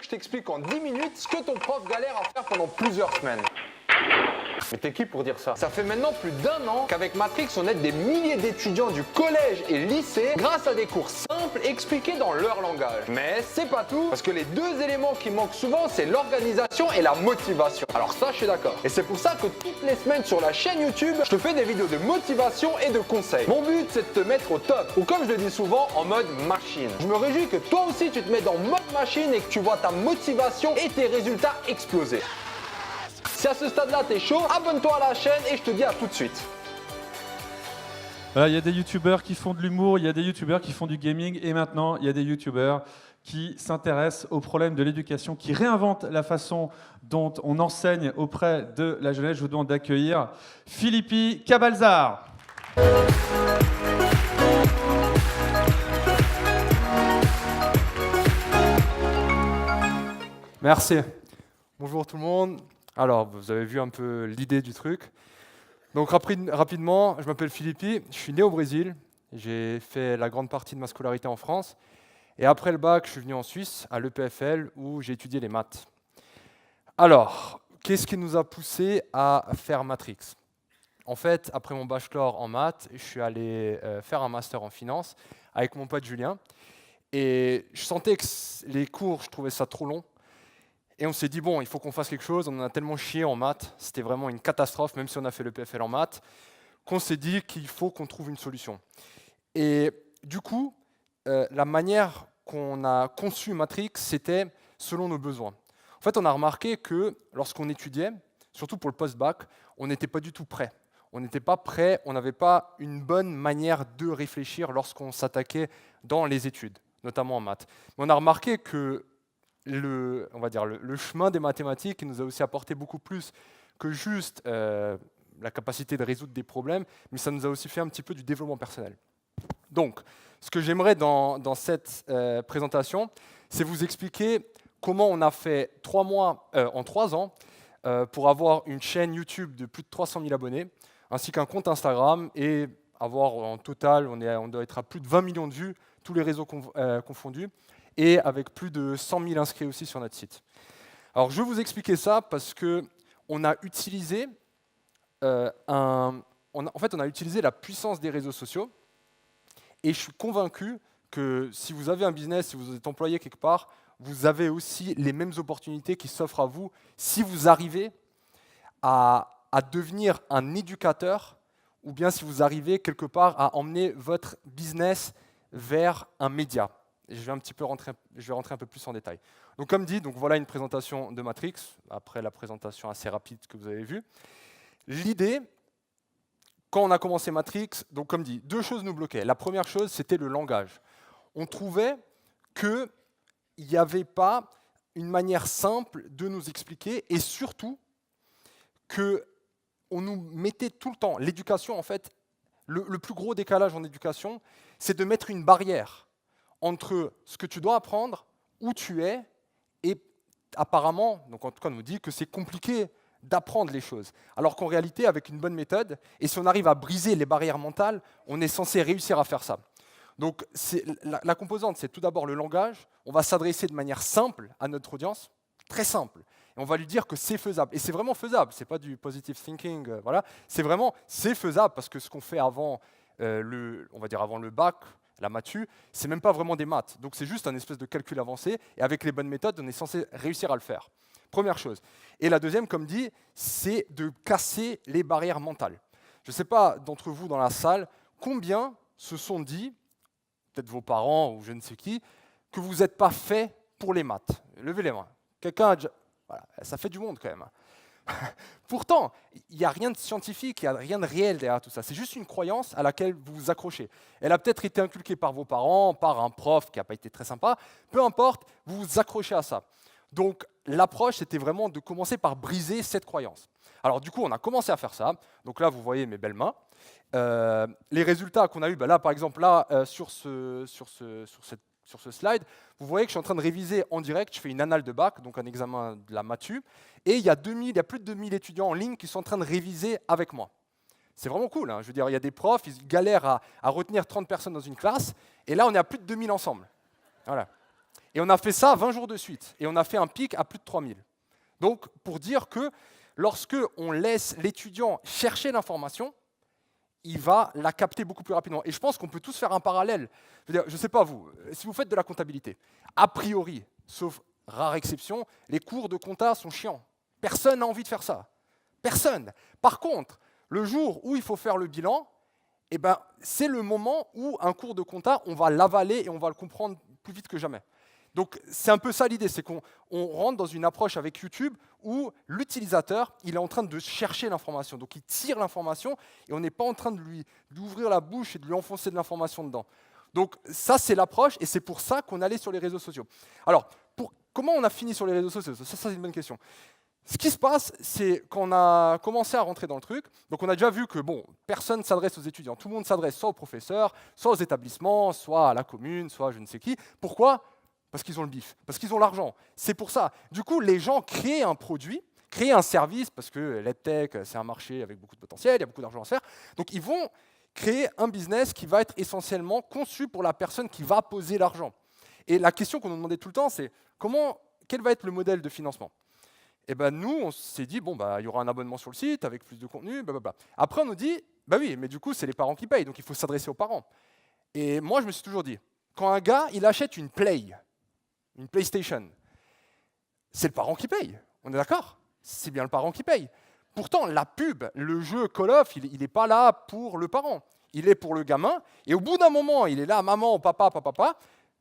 que je t'explique en 10 minutes ce que ton prof galère à faire pendant plusieurs semaines. Mais t'es qui pour dire ça? Ça fait maintenant plus d'1 an qu'avec Matrix, on aide des milliers d'étudiants du collège et lycée grâce à des cours simples expliqués dans leur langage. Mais c'est pas tout, parce que les deux éléments qui manquent souvent, c'est l'organisation et la motivation. Alors ça, je suis d'accord. Et c'est pour ça que toutes les semaines sur la chaîne YouTube, je te fais des vidéos de motivation et de conseils. Mon but, c'est de te mettre au top, ou comme je le dis souvent, en mode machine. Je me réjouis que toi aussi, tu te mettes en mode machine et que tu vois ta motivation et tes résultats exploser. Si à ce stade-là, t'es chaud, abonne-toi à la chaîne et je te dis à tout de suite. Voilà, il y a des youtubeurs qui font de l'humour, il y a des youtubeurs qui font du gaming et maintenant, il y a des youtubeurs qui s'intéressent aux problèmes de l'éducation, qui réinventent la façon dont on enseigne auprès de la jeunesse. Je vous demande d'accueillir Philippi Cabalzar. Merci. Bonjour tout le monde. Alors, vous avez vu un peu l'idée du truc. Donc rapidement, je m'appelle Philippi, je suis né au Brésil. J'ai fait la grande partie de ma scolarité en France. Et après le bac, je suis venu en Suisse, à l'EPFL, où j'ai étudié les maths. Alors, qu'est-ce qui nous a poussé à faire Matrix? En fait, après mon bachelor en maths, je suis allé faire un master en finance avec mon pote Julien. Et je sentais que les cours, je trouvais ça trop long. Et on s'est dit, bon, il faut qu'on fasse quelque chose, on en a tellement chié en maths, c'était vraiment une catastrophe, même si on a fait le PFL en maths, qu'on s'est dit qu'il faut qu'on trouve une solution. Et du coup, la manière qu'on a conçu Matrix, c'était selon nos besoins. En fait, on a remarqué que lorsqu'on étudiait, surtout pour le post-bac, on n'était pas du tout prêt. On n'était pas prêt, on n'avait pas une bonne manière de réfléchir lorsqu'on s'attaquait dans les études, notamment en maths. Mais on a remarqué que le chemin des mathématiques nous a aussi apporté beaucoup plus que juste la capacité de résoudre des problèmes, mais ça nous a aussi fait un petit peu du développement personnel. Donc, ce que j'aimerais dans cette présentation, c'est vous expliquer comment on a fait 3 mois en 3 ans pour avoir une chaîne YouTube de plus de 300 000 abonnés, ainsi qu'un compte Instagram, et avoir en total, on doit être à plus de 20 millions de vues, tous les réseaux confondus, et avec plus de 100 000 inscrits aussi sur notre site. Alors, je vais vous expliquer ça parce qu'on a utilisé on a utilisé la puissance des réseaux sociaux, et je suis convaincu que si vous avez un business, si vous êtes employé quelque part, vous avez aussi les mêmes opportunités qui s'offrent à vous si vous arrivez à devenir un éducateur, ou bien si vous arrivez quelque part à emmener votre business vers un média. Et je vais rentrer un peu plus en détail. Donc, comme dit, voilà une présentation de Matrix, après la présentation assez rapide que vous avez vue. L'idée, quand on a commencé Matrix, donc comme dit, 2 choses nous bloquaient. La première chose, c'était le langage. On trouvait qu'il n'y avait pas une manière simple de nous expliquer, et surtout qu'on nous mettait tout le temps. L'éducation, en fait, le plus gros décalage en éducation, c'est de mettre une barrière entre ce que tu dois apprendre, où tu es, et apparemment, donc en tout cas on nous dit que c'est compliqué d'apprendre les choses. Alors qu'en réalité, avec une bonne méthode, et si on arrive à briser les barrières mentales, on est censé réussir à faire ça. Donc la composante, c'est tout d'abord le langage. On va s'adresser de manière simple à notre audience, très simple. Et on va lui dire que c'est faisable. Et c'est vraiment faisable, ce n'est pas du positive thinking, voilà. C'est faisable, parce que ce qu'on fait avant, avant le bac, la matu, c'est même pas vraiment des maths. Donc c'est juste un espèce de calcul avancé, et avec les bonnes méthodes, on est censé réussir à le faire. Première chose. Et la deuxième, comme dit, c'est de casser les barrières mentales. Je ne sais pas d'entre vous dans la salle, combien se sont dit, peut-être vos parents ou je ne sais qui, que vous n'êtes pas fait pour les maths. Levez les mains. Quelqu'un a déjà... Voilà, ça fait du monde quand même. Pourtant, il n'y a rien de scientifique, il n'y a rien de réel derrière tout ça. C'est juste une croyance à laquelle vous vous accrochez. Elle a peut-être été inculquée par vos parents, par un prof qui n'a pas été très sympa. Peu importe, vous vous accrochez à ça. Donc, l'approche, c'était vraiment de commencer par briser cette croyance. Alors, du coup, on a commencé à faire ça. Donc là, vous voyez mes belles mains. Les résultats qu'on a eus, là, par exemple, là, sur ce slide, vous voyez que je suis en train de réviser en direct. Je fais une annale de bac, donc un examen de la matu. Et il y a plus de 2000 étudiants en ligne qui sont en train de réviser avec moi. C'est vraiment cool. Hein. Je veux dire, il y a des profs, ils galèrent à retenir 30 personnes dans une classe. Et là, on est à plus de 2000 ensemble. Voilà. Et on a fait ça 20 jours de suite. Et on a fait un pic à plus de 3000. Donc, pour dire que lorsque on laisse l'étudiant chercher l'information, il va la capter beaucoup plus rapidement. Et je pense qu'on peut tous faire un parallèle. Je ne sais pas vous, si vous faites de la comptabilité, a priori, sauf rare exception, les cours de compta sont chiants. Personne n'a envie de faire ça. Personne. Par contre, le jour où il faut faire le bilan, eh ben, c'est le moment où un cours de compta, on va l'avaler et on va le comprendre plus vite que jamais. Donc c'est un peu ça l'idée, c'est qu'on rentre dans une approche avec YouTube où l'utilisateur, il est en train de chercher l'information. Donc il tire l'information et on n'est pas en train d'ouvrir la bouche et de lui enfoncer de l'information dedans. Donc ça, c'est l'approche et c'est pour ça qu'on allait sur les réseaux sociaux. Alors, comment on a fini sur les réseaux sociaux? Ça, c'est une bonne question. Ce qui se passe, c'est qu'on a commencé à rentrer dans le truc. Donc on a déjà vu que personne ne s'adresse aux étudiants. Tout le monde s'adresse soit aux professeurs, soit aux établissements, soit à la commune, soit je ne sais qui. Pourquoi? Parce qu'ils ont le bif, parce qu'ils ont l'argent. C'est pour ça. Du coup, les gens créent un produit, créent un service, parce que l'EdTech, c'est un marché avec beaucoup de potentiel, il y a beaucoup d'argent à se faire. Donc ils vont créer un business qui va être essentiellement conçu pour la personne qui va poser l'argent. Et la question qu'on nous demandait tout le temps, c'est quel va être le modèle de financement? Et ben nous, on s'est dit, il y aura un abonnement sur le site avec plus de contenu, blablabla. Après, on nous dit, oui, mais du coup, c'est les parents qui payent, donc il faut s'adresser aux parents. Et moi, je me suis toujours dit, quand un gars, il achète une PlayStation, c'est le parent qui paye, on est d'accord? C'est bien le parent qui paye. Pourtant, la pub, le jeu Call of, il n'est pas là pour le parent, il est pour le gamin, et au bout d'un moment, il est là, maman, papa,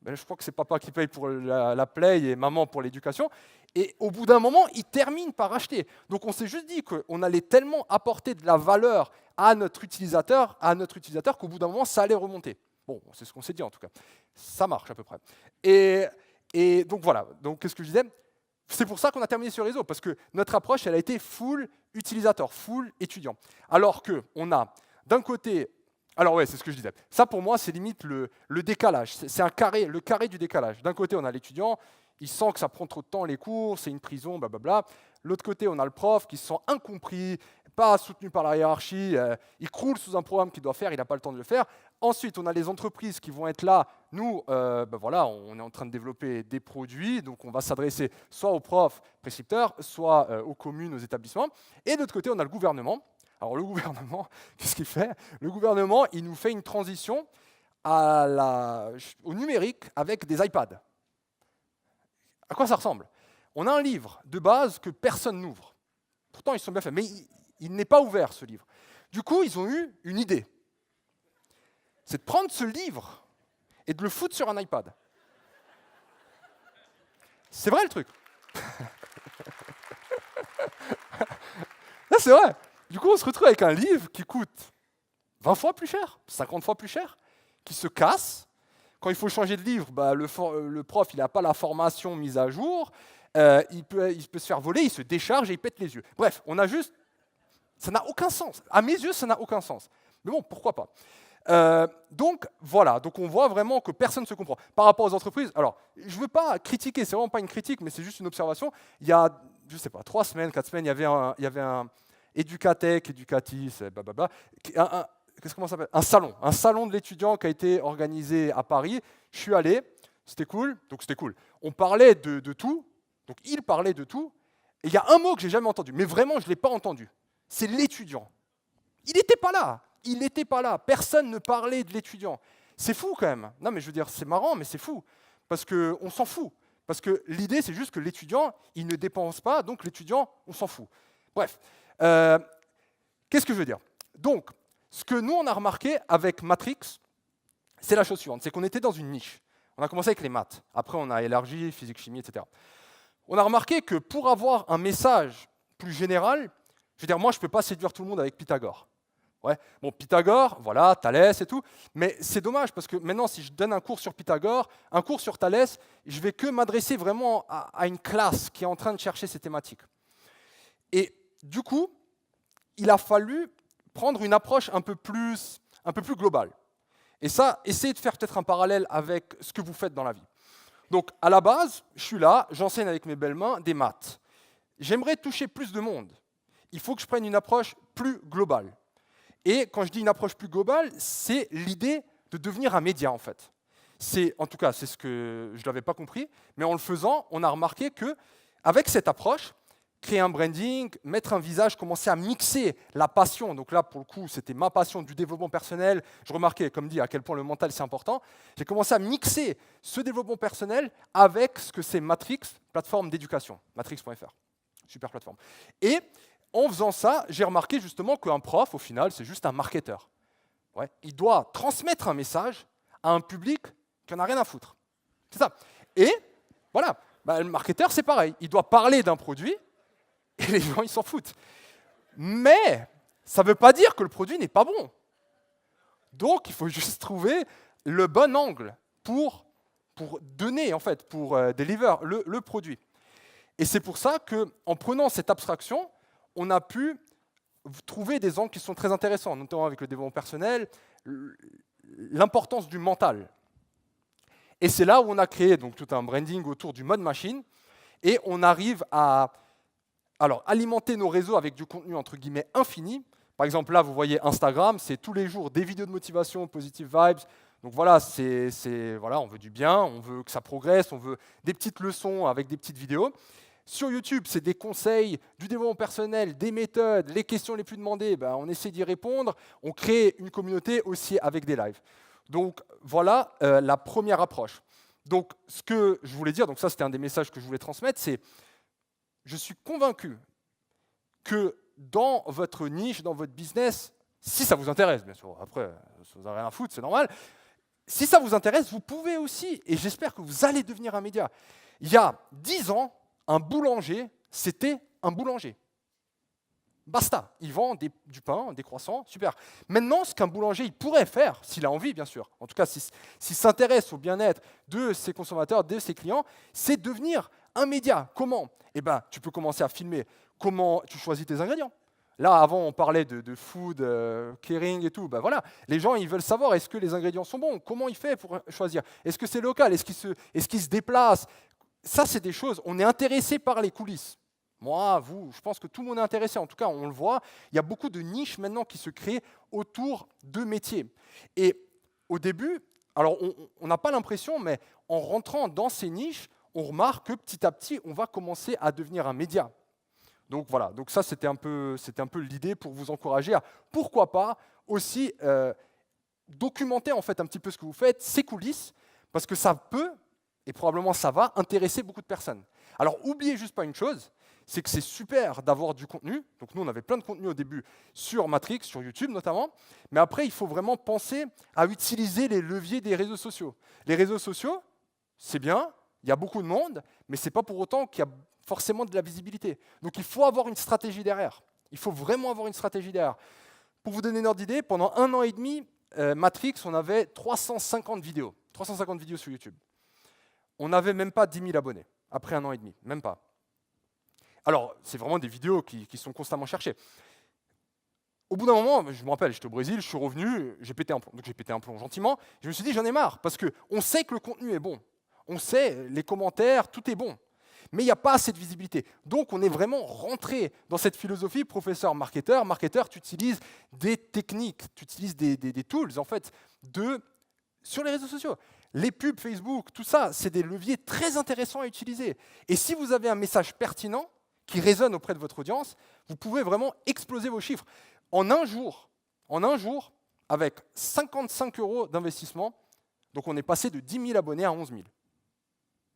je crois que c'est papa qui paye pour la Play et maman pour l'éducation, et au bout d'un moment, il termine par acheter. Donc on s'est juste dit qu'on allait tellement apporter de la valeur à notre utilisateur qu'au bout d'un moment, ça allait remonter. Bon, c'est ce qu'on s'est dit en tout cas. Ça marche à peu près. Et donc voilà, donc qu'est-ce que je disais? C'est pour ça qu'on a terminé sur le réseau, parce que notre approche, elle a été full utilisateur, full étudiant. Alors qu'on a d'un côté, alors ouais, c'est ce que je disais, ça pour moi, c'est limite le décalage, c'est le carré du décalage. D'un côté, on a l'étudiant, il sent que ça prend trop de temps les cours, c'est une prison, blablabla. L'autre côté, on a le prof qui se sent incompris, pas soutenu par la hiérarchie, il croule sous un programme qu'il doit faire, il n'a pas le temps de le faire. Ensuite, on a les entreprises qui vont être là. Nous, voilà, on est en train de développer des produits, donc on va s'adresser soit aux profs prescripteurs, soit aux communes, aux établissements. Et de l'autre côté, on a le gouvernement. Alors le gouvernement, qu'est-ce qu'il fait? Le gouvernement, il nous fait une transition au numérique avec des iPads. À quoi ça ressemble? On a un livre de base que personne n'ouvre. Pourtant, ils sont bien faits, mais il n'est pas ouvert, ce livre. Du coup, ils ont eu une idée. C'est de prendre ce livre et de le foutre sur un iPad. C'est vrai, le truc. Là, c'est vrai. Du coup, on se retrouve avec un livre qui coûte 20 fois plus cher, 50 fois plus cher, qui se casse. Quand il faut changer de livre, le prof, il n'a pas la formation mise à jour, il peut se faire voler, il se décharge et il pète les yeux. Bref, ça n'a aucun sens. À mes yeux, ça n'a aucun sens. Mais bon, pourquoi pas? Donc voilà, donc on voit vraiment que personne ne se comprend. Par rapport aux entreprises, alors je ne veux pas critiquer, c'est vraiment pas une critique, mais c'est juste une observation. Il y a, je ne sais pas, 3 semaines, 4 semaines, il y avait un Educatech, Educatis, blablabla, comment ça s'appelle? Un salon de l'étudiant qui a été organisé à Paris. Je suis allé, c'était cool, donc c'était cool. On parlait de tout, donc il parlait de tout, et il y a un mot que j'ai jamais entendu, mais vraiment je ne l'ai pas entendu, c'est l'étudiant. Il n'était pas là, personne ne parlait de l'étudiant. C'est fou quand même. Non mais je veux dire, c'est marrant, mais c'est fou, parce qu'on s'en fout. Parce que l'idée, c'est juste que l'étudiant, il ne dépense pas, donc l'étudiant, on s'en fout. Bref, qu'est-ce que je veux dire? Donc, ce que nous, on a remarqué avec Matrix, c'est la chose suivante, c'est qu'on était dans une niche. On a commencé avec les maths, après on a élargi, physique, chimie, etc. On a remarqué que pour avoir un message plus général, je veux dire, moi, je ne peux pas séduire tout le monde avec Pythagore. Ouais. Bon, Pythagore, voilà, Thalès et tout, mais c'est dommage parce que maintenant, si je donne un cours sur Pythagore, un cours sur Thalès, je ne vais que m'adresser vraiment à une classe qui est en train de chercher ces thématiques. Et du coup, il a fallu prendre une approche un peu plus globale. Et ça, essayez de faire peut-être un parallèle avec ce que vous faites dans la vie. Donc, à la base, je suis là, j'enseigne avec mes belles mains des maths. J'aimerais toucher plus de monde. Il faut que je prenne une approche plus globale. Et quand je dis une approche plus globale, c'est l'idée de devenir un média, en fait. En tout cas, c'est ce que je n'avais pas compris, mais en le faisant, on a remarqué qu'avec cette approche, créer un branding, mettre un visage, commencer à mixer la passion. Donc là, pour le coup, c'était ma passion du développement personnel. Je remarquais, comme dit, à quel point le mental, c'est important. J'ai commencé à mixer ce développement personnel avec ce que c'est Matrix, plateforme d'éducation, matrix.fr. Super plateforme. Et en faisant ça, j'ai remarqué justement qu'un prof, au final, c'est juste un marketeur. Ouais. Il doit transmettre un message à un public qui n'en a rien à foutre. C'est ça. Et voilà, le marketeur, c'est pareil. Il doit parler d'un produit et les gens, ils s'en foutent. Mais ça ne veut pas dire que le produit n'est pas bon. Donc, il faut juste trouver le bon angle pour donner, en fait, pour deliver le produit. Et c'est pour ça qu'en prenant cette abstraction, on a pu trouver des angles qui sont très intéressants, notamment avec le développement personnel, l'importance du mental. Et c'est là où on a créé donc, tout un branding autour du mode machine, et on arrive à alimenter nos réseaux avec du contenu entre guillemets infini. Par exemple, là, vous voyez Instagram, c'est tous les jours des vidéos de motivation, positive vibes. Donc voilà, voilà, on veut du bien, on veut que ça progresse, on veut des petites leçons avec des petites vidéos. Sur YouTube, c'est des conseils, du développement personnel, des méthodes, les questions les plus demandées, on essaie d'y répondre. On crée une communauté aussi avec des lives. Donc voilà la première approche. Donc ce que je voulais dire, donc ça c'était un des messages que je voulais transmettre, c'est je suis convaincu que dans votre niche, dans votre business, si ça vous intéresse, bien sûr, après, ça vous a rien à foutre, c'est normal. Si ça vous intéresse, vous pouvez aussi, et j'espère que vous allez devenir un média. Il y a 10 ans, un boulanger, c'était un boulanger. Basta, il vend du pain, des croissants, super. Maintenant, ce qu'un boulanger il pourrait faire, s'il a envie, bien sûr, en tout cas s'il s'intéresse au bien-être de ses consommateurs, de ses clients, c'est devenir un média. Comment ? Eh bien, tu peux commencer à filmer comment tu choisis tes ingrédients. Là, avant, on parlait de food, caring et tout. Voilà, les gens, ils veulent savoir est-ce que les ingrédients sont bons, comment il fait pour choisir, est-ce que c'est local, est-ce qu'il se déplace. Ça, c'est des choses, on est intéressé par les coulisses. Moi, vous, je pense que tout le monde est intéressé. En tout cas, on le voit, il y a beaucoup de niches maintenant qui se créent autour de métiers. Et au début, alors on n'a pas l'impression, mais en rentrant dans ces niches, on remarque que petit à petit, on va commencer à devenir un média. Donc voilà, donc ça c'était un peu l'idée pour vous encourager à, pourquoi pas, aussi documenter en fait un petit peu ce que vous faites, ces coulisses, parce que ça peut, et probablement ça va, intéresser beaucoup de personnes. Alors oubliez juste pas une chose, c'est que c'est super d'avoir du contenu. Donc nous, on avait plein de contenu au début sur Matrix, sur YouTube notamment, mais après, il faut vraiment penser à utiliser les leviers des réseaux sociaux. Les réseaux sociaux, c'est bien, il y a beaucoup de monde, mais ce n'est pas pour autant qu'il y a forcément de la visibilité. Donc il faut avoir une stratégie derrière. Il faut vraiment avoir une stratégie derrière. Pour vous donner une ordre d'idée, pendant 1 an et demi, Matrix, on avait 350 vidéos. 350 vidéos sur YouTube. On n'avait même pas 10 000 abonnés, après 1 an et demi, même pas. Alors, c'est vraiment des vidéos qui sont constamment cherchées. Au bout d'un moment, je me rappelle, j'étais au Brésil, je suis revenu, j'ai pété un plomb. Donc j'ai pété un plomb gentiment. Je me suis dit, j'en ai marre, parce qu'on sait que le contenu est bon. On sait, les commentaires, tout est bon. Mais il n'y a pas assez de visibilité. Donc on est vraiment rentré dans cette philosophie, professeur, marketeur. Marketeur, tu utilises des techniques, tu utilises des tools, en fait, sur les réseaux sociaux. Les pubs Facebook, tout ça, c'est des leviers très intéressants à utiliser. Et si vous avez un message pertinent, qui résonne auprès de votre audience, vous pouvez vraiment exploser vos chiffres. En un jour, avec 55 € d'investissement, donc on est passé de 10 000 abonnés à 11 000.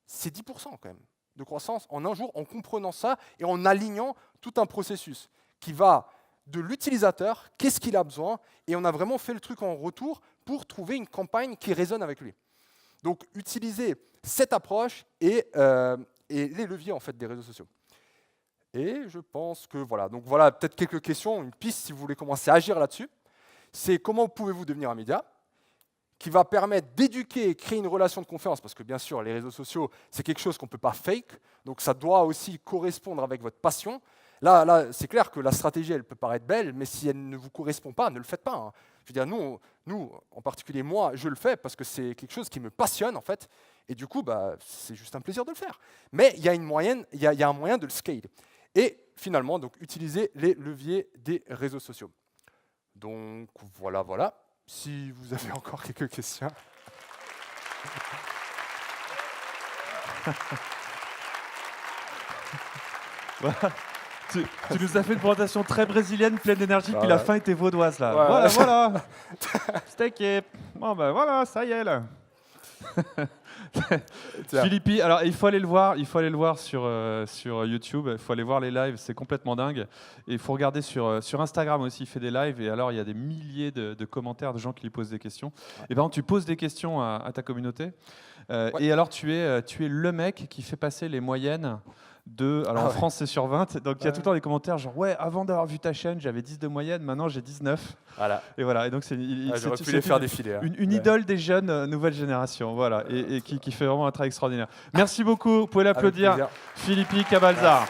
C'est 10% quand même de croissance en un jour, en comprenant ça et en alignant tout un processus qui va de l'utilisateur, qu'est-ce qu'il a besoin, et on a vraiment fait le truc en retour pour trouver une campagne qui résonne avec lui. Donc utilisez cette approche et les leviers en fait, des réseaux sociaux. Et je pense que voilà, donc voilà peut-être quelques questions, une piste si vous voulez commencer à agir là-dessus. C'est comment pouvez-vous devenir un média qui va permettre d'éduquer et créer une relation de confiance, parce que bien sûr, les réseaux sociaux, c'est quelque chose qu'on ne peut pas fake, donc ça doit aussi correspondre avec votre passion. Là c'est clair que la stratégie, elle peut paraître belle, mais si elle ne vous correspond pas, ne le faites pas. Hein. Je veux dire, nous, en particulier moi, je le fais parce que c'est quelque chose qui me passionne, en fait, et du coup, c'est juste un plaisir de le faire. Mais il y a un moyen de le scale. Et finalement, donc, utiliser les leviers des réseaux sociaux. Donc voilà. Si vous avez encore quelques questions. Voilà. Tu nous as fait une présentation très brésilienne, pleine d'énergie, puis la fin était vaudoise là. Ouais. Voilà. Steak et... Bon ben voilà, ça y est là. Tiens. Philippi, alors il faut aller le voir sur YouTube, il faut aller voir les lives, c'est complètement dingue. Et il faut regarder sur Instagram aussi, il fait des lives, et alors il y a des milliers de commentaires de gens qui lui posent des questions. Et par exemple, tu poses des questions à ta communauté, et alors tu es le mec qui fait passer les moyennes alors en France c'est sur 20, donc il y a tout le temps des commentaires genre ouais, avant d'avoir vu ta chaîne j'avais 10 de moyenne, maintenant j'ai 19. Voilà. Et voilà, et donc J'aurais pu les faire défiler. Hein. Une idole des jeunes nouvelle génération, voilà, et qui fait vraiment un travail extraordinaire. Merci beaucoup, vous pouvez l'applaudir, Philippi Cabalzar.